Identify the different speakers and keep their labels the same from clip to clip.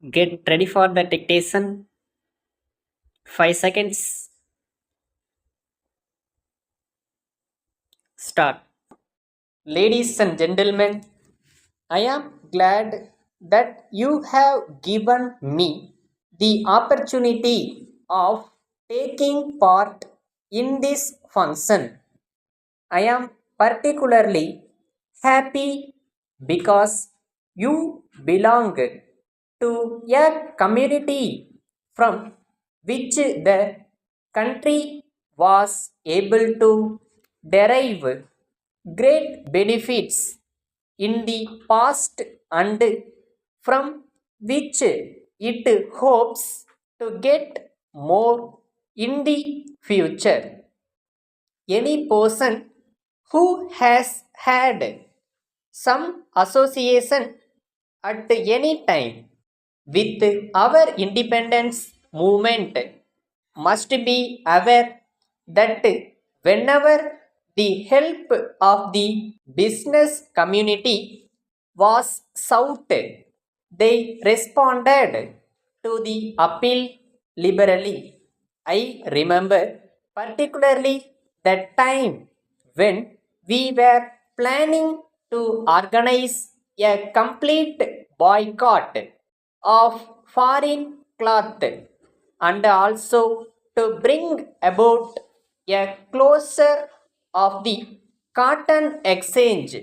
Speaker 1: Get ready for the dictation. 5 seconds. Start. Ladies and gentlemen, I am glad that you have given me the opportunity of taking part in this function. I am particularly happy because you belong to a community from which the country was able to derive great benefits in the past and from which it hopes to get more in the future. Any person who has had some association at any time with our independence movement must be aware that whenever the help of the business community was sought, they responded to the appeal liberally. I remember particularly that time when we were planning to organize a complete boycott of foreign cloth and also to bring about a closure of the cotton exchange.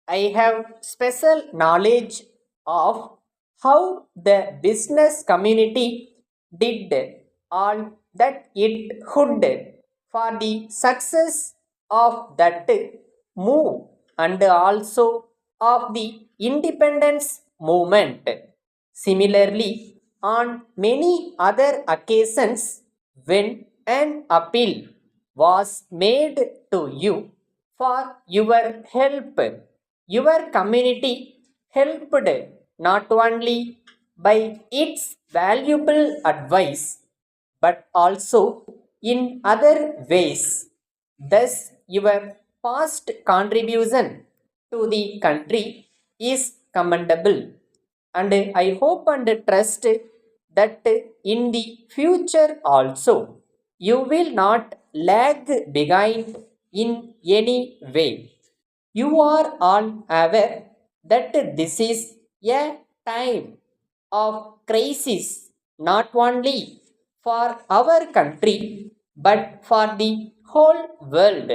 Speaker 1: I have special knowledge of how the business community did all that it could for the success of that move and also of the independence movement. Similarly, on many other occasions, when an appeal was made to you for your help, your community helped not only by its valuable advice but also in other ways. Thus, your past contribution to the country is commendable, and I hope and trust that in the future also you will not lag behind in any way. You are all aware that this is a time of crisis not only for our country but for the whole world.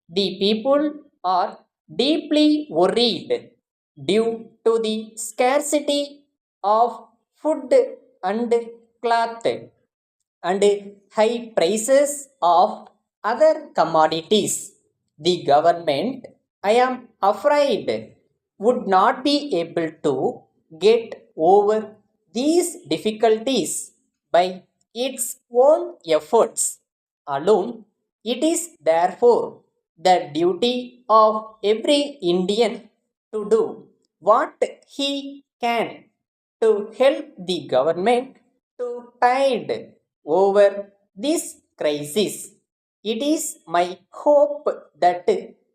Speaker 1: The people are deeply worried due to the scarcity of food and cloth and high prices of other commodities. The government, I am afraid, would not be able to get over these difficulties by its own efforts alone. It is therefore the duty of every Indian to do what he can to help the government to tide over this crisis. It is my hope that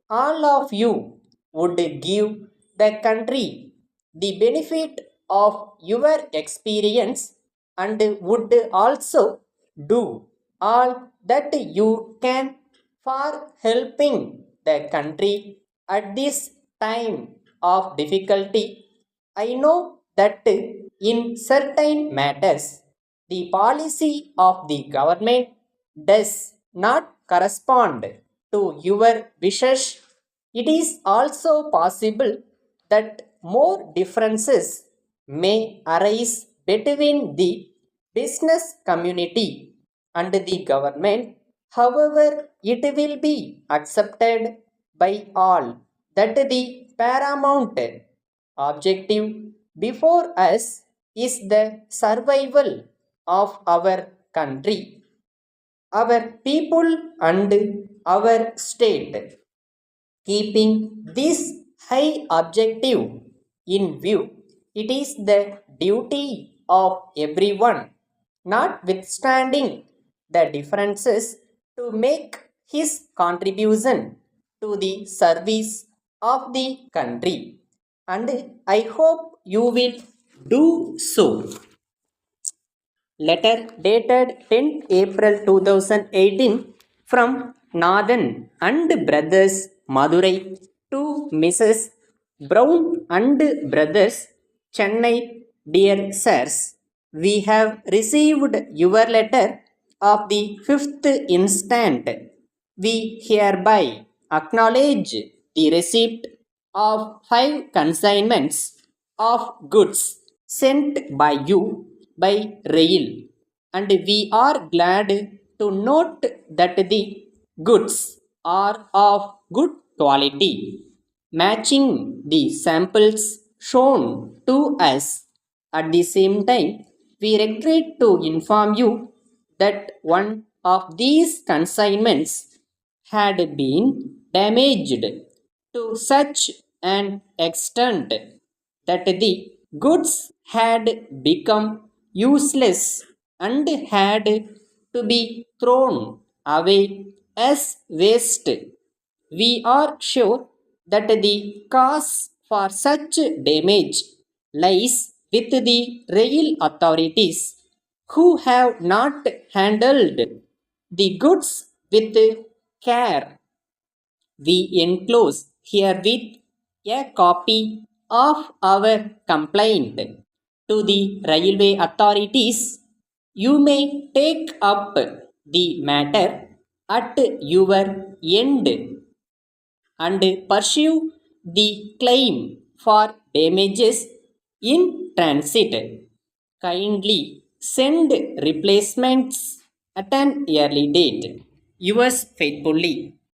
Speaker 1: all of you would give the country the benefit of your experience and would also do all that you can for helping the country at this time of difficulty. I know that in certain matters, the policy of the government does not correspond to your wishes. It is also possible that more differences may arise between the business community and the government. However, it will be accepted by all that the paramount objective before us is the survival of our country, our people, and our state. Keeping this high objective in view, it is the duty of everyone, notwithstanding the differences, to make his contribution to the service of the country. And I hope you will do so. Letter dated 10th April 2018 from Nathan and Brothers Madurai to Mrs. Brown and Brothers Chennai. Dear sirs, we have received your letter of the 5th instant. We hereby acknowledge the receipt of 5 consignments of goods sent by you by rail, and we are glad to note that the goods are of good quality, matching the samples shown to us. At the same time, we regret to inform you that one of these consignments had been damaged to such an extent that the goods had become useless and had to be thrown away as waste. We are sure that the cause for such damage lies with the rail authorities, who have not handled the goods with care. We enclose herewith a copy of our complaint to the railway authorities. You may take up the matter at your end and pursue the claim for damages in transit. Kindly send replacements at an early date. Yours faithfully,